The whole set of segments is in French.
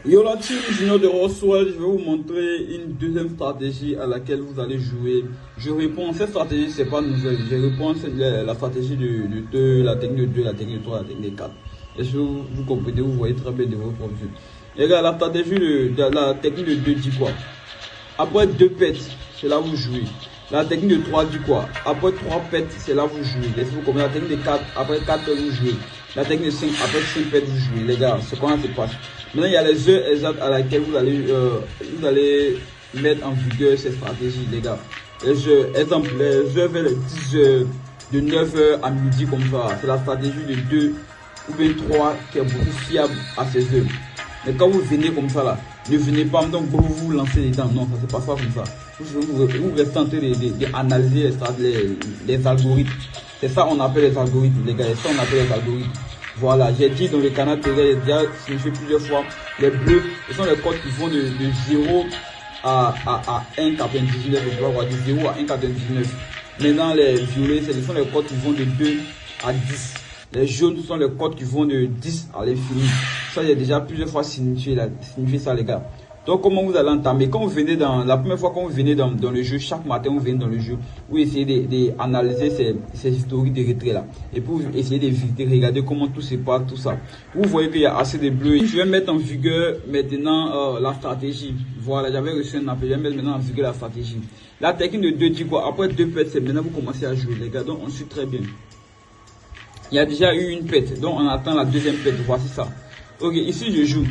Yo la team Junior de Roswell, je vais vous montrer une deuxième stratégie à laquelle vous allez jouer. Je réponds, cette stratégie c'est pas nouvelle, je réponds la stratégie de 2, la technique de 2, la technique de 3, la technique de 4. Est-ce que vous comprenez, vous voyez très bien de vos propres yeux. Et regarde, la stratégie de la technique de 2 dit quoi? Après 2 pets, c'est là où vous jouez. La technique de 3 dit quoi? Après 3 pets, c'est là où vous jouez. Est-ce que vous comprenez? La technique de 4, après 4 pets, vous jouez. La technique de 5, après 5 pets, vous jouez. Les gars, c'est comment ça se passe. Maintenant, il y a les heures exactes à laquelle vous allez mettre en vigueur cette stratégie, les gars. Les heures, exemple, les heures vers les 10 heures, de 9 h à midi, comme ça. C'est la stratégie de 2 ou bien 3 qui est beaucoup fiable à ces heures. Mais quand vous venez comme ça là, ne venez pas donc vous lancez les dents. Non, ça c'est pas ça comme ça. Vous restez en train d'analyser les algorithmes. C'est ça on appelle les algorithmes, les gars. C'est ça on appelle les algorithmes. Voilà, j'ai dit dans le canal j'ai déjà signifié plusieurs fois. Les bleus, ce sont les codes qui vont de 0 à 1,99. Je dois voir de 0 à 1,99. Maintenant, les violets, ce sont les codes qui vont de 2 à 10. Les jaunes, ce sont les codes qui vont de 10 à l'infini. Ça, j'ai déjà plusieurs fois signifié ça, les gars. Donc, comment vous allez entamer? Quand vous venez la première fois quand vous venez dans le jeu, chaque matin, vous venez dans le jeu, vous essayez d'analyser ces historiques de retrait là. Et puis, vous essayez de regarder comment tout se passe, tout ça. Vous voyez qu'il y a assez de bleus. Je vais mettre en vigueur maintenant la stratégie. Voilà, j'avais reçu un appel. Je vais mettre maintenant en vigueur la stratégie. La technique de 2 dit quoi? Après 2 pets, c'est maintenant vous commencez à jouer, les gars. Donc, on suit très bien. Il y a déjà eu une pète, donc on attend la deuxième pète. Voici ça. Ok, ici je joue.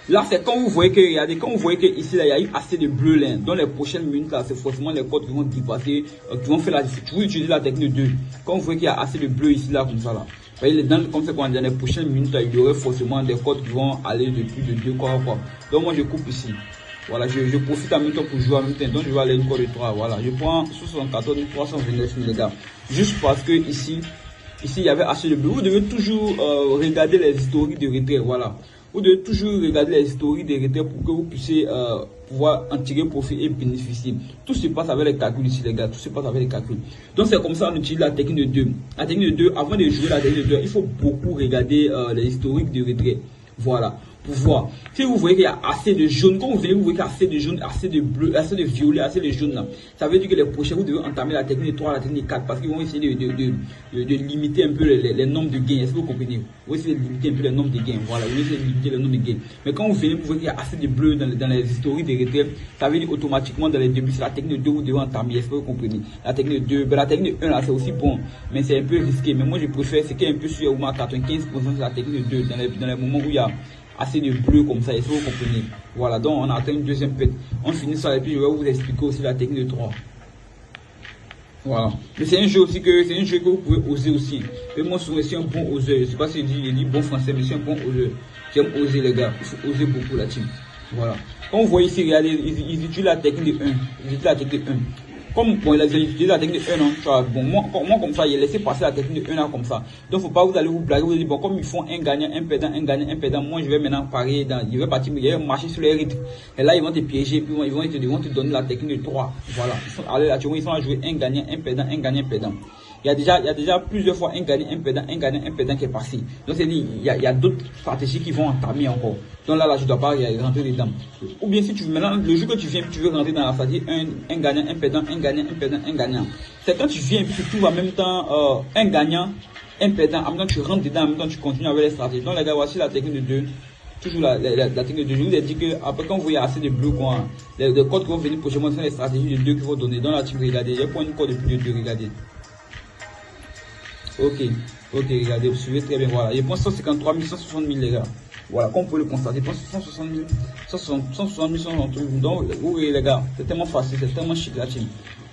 Là, c'est quand vous voyez que, regardez, quand vous voyez que ici là, il y a eu assez de bleu là. Dans les prochaines minutes là, c'est forcément les codes qui vont dépasser, qui vont faire la différence. Vous utilisez la technique de 2. Quand vous voyez qu'il y a assez de bleu ici là, comme ça là. Vous voyez, comme c'est dans les prochaines minutes là, il y aurait forcément des codes qui vont aller de plus de 2 quoi. Donc moi je coupe ici. Voilà, je profite en même temps pour jouer en même temps. Donc je vais aller une code de 3. Voilà, je prends 74 329 000 les gars. Juste parce que ici, il y avait assez de bleu. Vous devez toujours regarder les historiques de retrait. Voilà. Vous devez toujours regarder les historiques de retrait pour que vous puissiez pouvoir en tirer profit et bénéficier. Tout se passe avec les calculs ici, les gars. Tout se passe avec les calculs. Donc, c'est comme ça qu'on utilise la technique de 2. La technique de 2, avant de jouer la technique de 2, il faut beaucoup regarder les historiques de retrait. Voilà. Pour voir. Si vous voyez qu'il y a assez de jaune, quand vous venez, vous voyez qu'il y a assez de jaune, assez de bleu, assez de violet, assez de jaune là. Ça veut dire que les prochains, vous devez entamer la technique de 3, la technique de 4, parce qu'ils vont essayer de limiter un peu les nombres de gains. Est-ce que vous comprenez? Vous essayez de limiter un peu les nombres de gains. Voilà, vous essayez de limiter le nombre de gains. Mais quand vous venez, vous voyez qu'il y a assez de bleu dans les historiques des retraits, ça veut dire automatiquement dans les débuts, c'est la technique de 2, vous devez entamer. Est-ce que vous comprenez? La technique de 2, ben, la technique de 1 là, c'est aussi bon, mais c'est un peu risqué. Mais moi, je préfère, c'est qu'il y a un peu sur au moins 95%, c'est la technique de 2, dans les moments où il y a assez de bleu comme ça, est-ce que vous comprenez? Voilà, donc on attend une deuxième pète. On finit ça et puis je vais vous expliquer aussi la technique de 3. Voilà. Mais c'est un jeu aussi que vous pouvez oser aussi. Et moi souvent je suis un bon oseur. Je sais pas si je dis bon français, mais je suis un bon oseur. J'aime oser les gars. Il faut oser beaucoup la team. Voilà. Quand vous voyez ici, regardez, ils utilisent la technique de 1. Ils utilisent la technique de 1. Comme bon, il a utilisé la technique de 1 an, tu vois, bon, moi comme ça, il a laissé passer la technique de 1 an comme ça. Donc faut pas vous allez vous blaguer, vous dites bon, comme ils font un gagnant, un perdant, un gagnant, un perdant, moi je vais maintenant parier je vais partir, je vais marcher sur les rythmes. Et là ils vont te piéger, puis ils vont te donner la technique de 3. Voilà. Allez là, tu vois, ils sont à jouer un gagnant, un perdant, un gagnant, un perdant. Il y a déjà plusieurs fois un gagnant, un perdant, un gagnant, un perdant qui est passé. Donc c'est dit, il y a d'autres stratégies qui vont entamer encore. Donc là, je ne dois pas rentrer dedans. Ou bien si tu veux, maintenant, le jour que tu viens, tu veux rentrer dans la stratégie, un gagnant, un perdant, un gagnant, un perdant, un gagnant. C'est quand tu viens et puis tu trouves en même temps un gagnant, un perdant, en même temps tu rentres dedans, en même temps tu continues avec les stratégies. Donc les gars, voici la technique de 2. Toujours la technique de 2. Je vous ai dit que après quand vous voyez assez de bleu, quoi, les codes qui vont venir prochainement, c'est les stratégies de 2 qui vont donner. Donc là, tu regardez, je prends une code de plus de 2, regardez. Ok, regardez, vous suivez très bien, voilà. Je prends 153 160 000 les gars. Voilà, comme vous pouvez le constater, je prends 160 000, 160 000, 160 000. Donc, vous voyez les gars, c'est tellement facile, c'est tellement chic la team.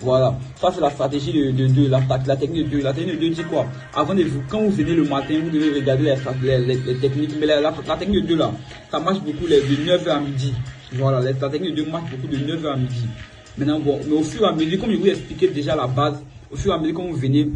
Voilà, ça c'est la stratégie de 2, la technique de 2. La technique de 2 dit quoi? Avant de quand vous venez le matin, vous devez regarder les techniques. Mais la technique de 2 là, ça marche beaucoup de 9 h à midi. Voilà, la technique de 2 marche beaucoup de 9 h à midi. Maintenant, bon, mais au fur et à mesure, comme je vous ai expliqué déjà la base, au fur et à mesure quand vous venez,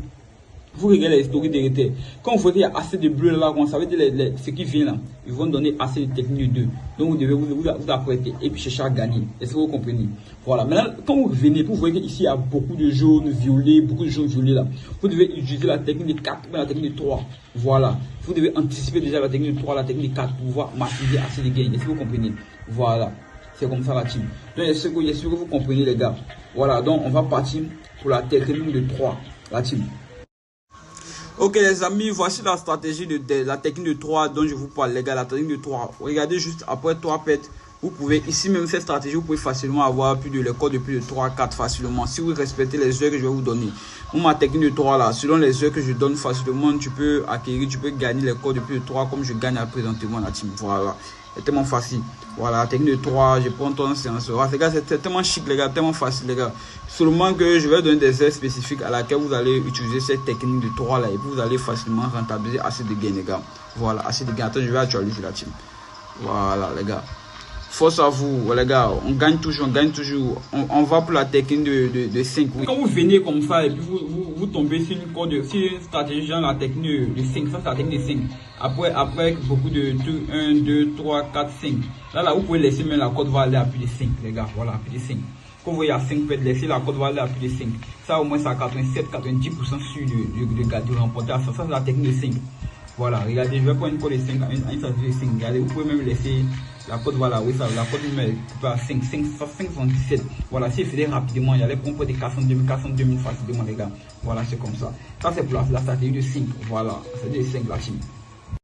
Vous regardez l'historique des rétés. Quand vous voyez qu'il y a assez de bleu là, ça veut dire ce qui vient là, ils vont donner assez de technique de 2. Donc vous devez vous apprêter et puis chercher à gagner. Est-ce que vous comprenez? Voilà. Maintenant, quand vous venez, vous voyez qu'ici il y a beaucoup de jaunes violets, beaucoup de jaunes violets là. Vous devez utiliser la technique de 4 ou la technique de 3. Voilà. Vous devez anticiper déjà la technique de 3, la technique de 4 pour pouvoir massifier assez de gains. Est-ce que vous comprenez? Voilà. C'est comme ça la team. Donc, est-ce que vous comprenez les gars? Voilà. Donc, on va partir pour la technique de 3, la team. Ok les amis, voici la stratégie de la technique de 3 dont je vous parle les gars, la technique de 3. Regardez juste après 3 pets, vous pouvez ici même cette stratégie, vous pouvez facilement avoir plus de les codes de plus de 3 4 facilement si vous respectez les heures que je vais vous donner. Ma technique de 3 là, selon les heures que je donne facilement, tu peux acquérir, tu peux gagner les codes de plus de 3 comme je gagne à présentement la team. Voilà. C'est tellement facile. Voilà, la technique de 3, je prends ton séance. Les gars, c'est tellement chic, les gars, tellement facile, les gars. Seulement que je vais donner des heures spécifiques à laquelle vous allez utiliser cette technique de 3 là et puis vous allez facilement rentabiliser assez de gains, les gars. Voilà, assez de gains. Attends, je vais actualiser la team. Voilà, les gars. Force à vous, les gars. On gagne toujours, on gagne toujours. On va pour la technique de 5. Oui. Quand vous venez comme ça et puis vous tombez sur une code, sur une stratégie genre la technique de 5, ça c'est la technique de 5. Après beaucoup de 1, 2, 3, 4, 5. Là, vous pouvez laisser même la cote va aller à plus de 5, les gars. Voilà, à plus de 5. Quand vous voyez à 5, vous pouvez laisser la cote va aller à plus de 5. Ça, au moins, c'est à 87-90% sûr de remporter à ça. Ça, c'est la technique de 5. Voilà, regardez, je vais prendre une cote de 5, une stratégie de 5. Regardez, vous pouvez même laisser la cote, voilà, oui, ça, la cote numéro à 577. Voilà, si je faisais rapidement, il y allait prendre des 402 000 facilement, les gars. Voilà, c'est comme ça. Ça, c'est pour la stratégie de 5. Voilà, c'est de 5 la team.